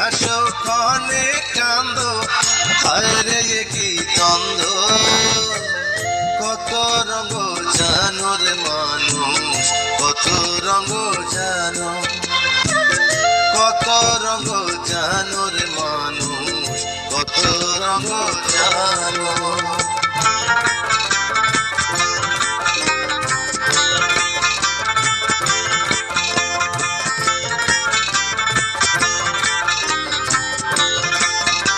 হাসো ক্ষণে কান্দ, হায় রে কি দ্বন্দ্ব। কত রঙ জানো রে মানুষ, কত রঙ জানো, কত রঙ জানো রে মানুষ, কত রঙ জানো।